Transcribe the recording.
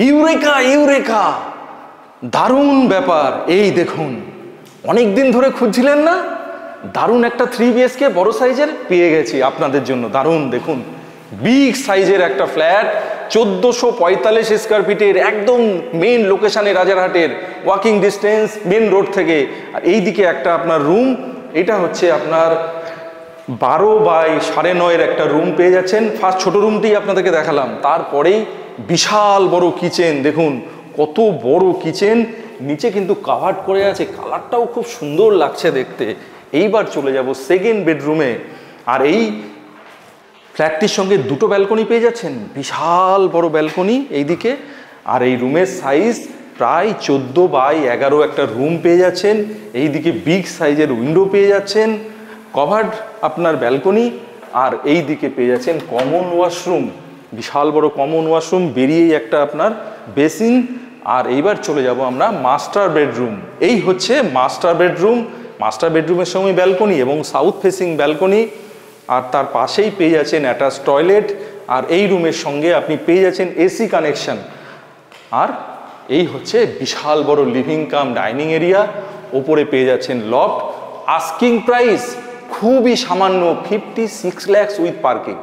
Eureka eureka, দারুণ ব্যাপার। এই দেখুন, অনেক দিন ধরে খুঁজছিলেন না, দারুণ একটা 3 BHK বড় সাইজের পেয়ে গেছি আপনাদের জন্য। দারুণ, দেখুন বিগ সাইজের একটা ফ্ল্যাট, 1445 স্কোয়ার ফিটের, একদম মেন লোকেশানে রাজারহাটের, ওয়াকিং ডিস্টেন্স মেন রোড থেকে। আর এই দিকে একটা আপনার রুম, এটা হচ্ছে আপনার 12 বাই 9.5 একটা রুম পেয়ে যাচ্ছেন। ফার্স্ট ছোট রুমটি আপনাদেরকে দেখালাম, তারপরেই বিশাল বড় কিচেন। দেখুন কত বড় কিচেন, নিচে কিন্তু কাভার্ড করে আছে, কালারটাও খুব সুন্দর লাগছে দেখতে। এইবার চলে যাব সেকেন্ড বেডরুমে। আর এই ফ্ল্যাটটির সঙ্গে দুটো ব্যালকনি পেয়ে যাচ্ছেন, বিশাল বড় ব্যালকনি এইদিকে। আর এই রুমের সাইজ প্রায় 14 বাই 11 একটা রুম পেয়ে যাচ্ছেন। এইদিকে বিগ সাইজের উইন্ডো পেয়ে যাচ্ছেন, কভার্ড আপনার ব্যালকনি। আর এই দিকে পেয়ে যাচ্ছেন কমন ওয়াশরুম, বিশাল বড় কমন ওয়াশরুম, বেরিয়েই একটা আপনার বেসিন। আর এইবার চলে যাব আমরা মাস্টার বেডরুম। এই হচ্ছে মাস্টার বেডরুম। মাস্টার বেডরুমের সঙ্গে ব্যালকনি এবং সাউথ ফেসিং ব্যালকনি। আর তার পাশেই পেয়ে যাচ্ছেন অ্যাটাচ টয়লেট। আর এই রুমের সঙ্গে আপনি পেয়ে যাচ্ছেন এসি কানেকশন। আর এই হচ্ছে বিশাল বড় লিভিং কাম ডাইনিং এরিয়া, ওপরে পেয়ে যাচ্ছেন লফট। আস্কিং প্রাইস খুবই সামান্য, 56 লাখ উইথ পার্কিং।